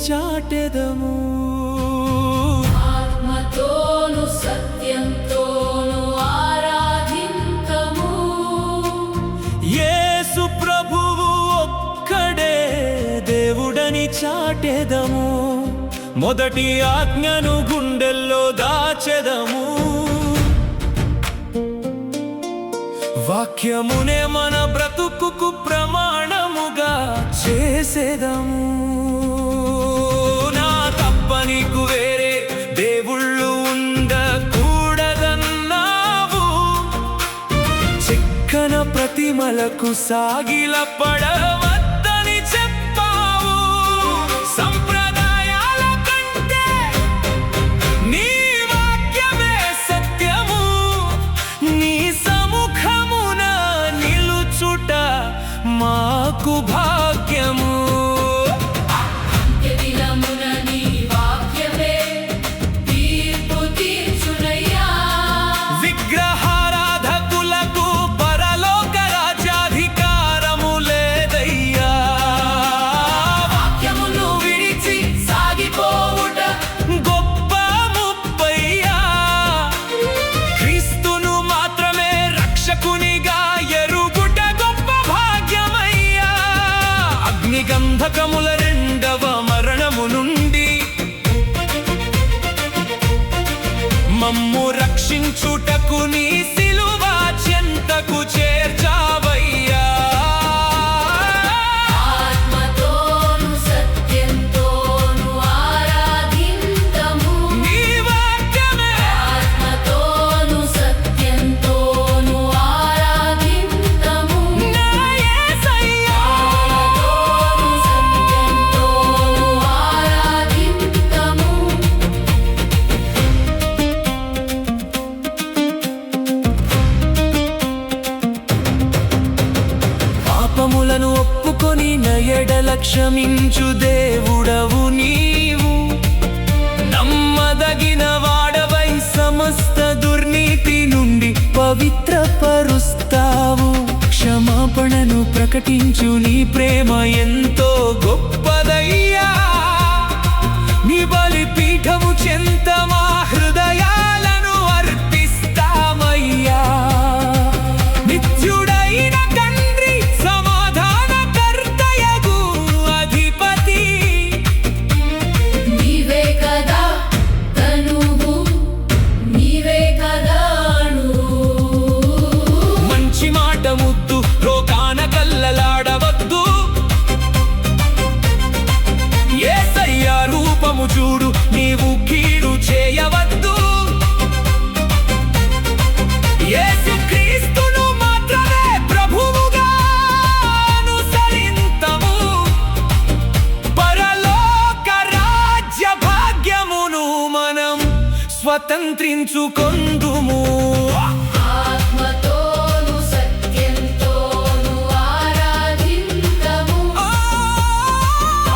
చాటెదము. ఆత్మతోను సత్యంతోను ఆరాధింతుము. యేసు ప్రభువు ఒక్కడే దేవుడని చాటెదము. మొదటి ఆజ్ఞను గుండెల్లో దాచెదము. వాక్యమునే మన బ్రతుకుకు ప్రమాణముగా చేసేదము. నా తప్ప నీకు వేరే దేవుళ్ళు ఉండకూడదన్నావు. చిక్కన ప్రతిమలకు సాగిలపడవద్దని చెప్పావు. సంప్రదాయాల కంటే నీ వాక్యమే సత్యము. నీ సముఖమున నిలుచుట మాకు భాగ్యము. అంత్యదినమున నీ వాక్యమే తీర్పు తీర్చునయ్యా. విగ్రహారాధకులకు పరలోక రాజ్యాధికారము లేదయ్యా. వాక్యమును విడిచి సాగిపోవుట గొప్ప ముప్పయ్యా. క్రీస్తును మాత్రమే రక్షకునిగా ఎరుగుట గొప్ప భాగ్యమయ్యా. అగ్నిగంధకముల రెండవ మరణము నుండి మమ్ము రక్షించుటకు నీ సిలువ చెంతకు చేర్చావయ్యా. ఆత్మతోను సత్యంతోను ఆరాధింతుము. నీ వాక్యమే ఆత్మతోను సత్యంతోను ఆరాధింతుము. నా యేసయ్యా. ఆత్మతోను సత్యంతోను ఆరాధింతుము. పాపములను ఒప్పుకొని నయడల క్షమించు దేవుడవు నీవు. నమ్మదగిన వాడవై సమస్త దుర్నీతి నుండి పవిత్రపరుస్తావు. క్షమాపణను ప్రకటించు నీ ప్రేమ ఎంతో గొప్పదయ్యా. నీ బలిపీఠము చెంత మా హృదయాలను అర్పిస్తామయ్యా. నిత్యుడైన తండ్రి సమాధానకర్తయగు అధిపతి నీవే కదా తనువు, నీవే కదా అణువు. మంచి మాట ముద్దు లోకాన కల్లలాడవద్దు. యేసయ్యా రూపము చూడు నీవు కీడు చేయవద్దు. యేసుక్రీస్తును మాత్రమే ప్రభువుగా అనుసరింతుము. పరలోక రాజ్య భాగ్యమును మనం స్వతంత్రించుకొందుము. ఆత్మతోను సత్యంతోను ఆరాధింతుము.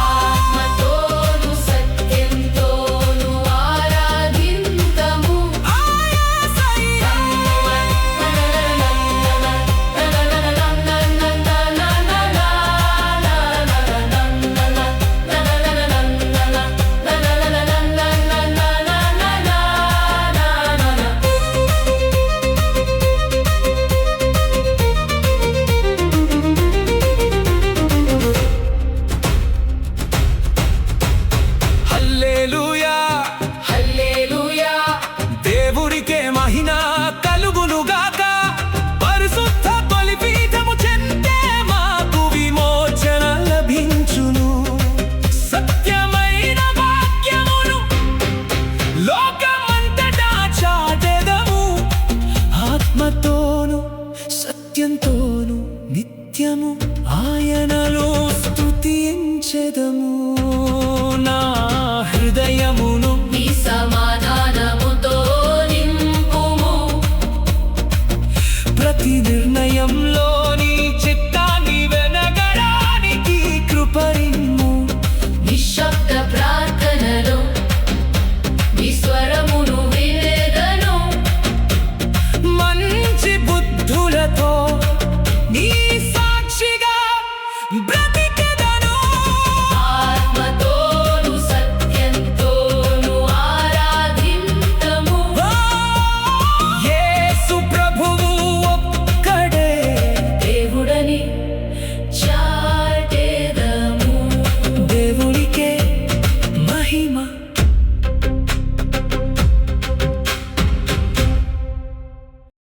ఆత్మతోను సత్యంతోను ఆరాధింతుము. హల్లెలూయా. హల్లెలూయా. దేవుడికే మహిమ కలుగునుగాక. పరిశుద్ధ బలిపీఠము చెంతే మాకు విమోచన లభించును. సత్యమైన వాక్యమును లోకమంతటా చాటెదము. ఆత్మతోను సత్యంతోను నిత్యము ఆయనలో స్తుతించెదము. నా హృదయమును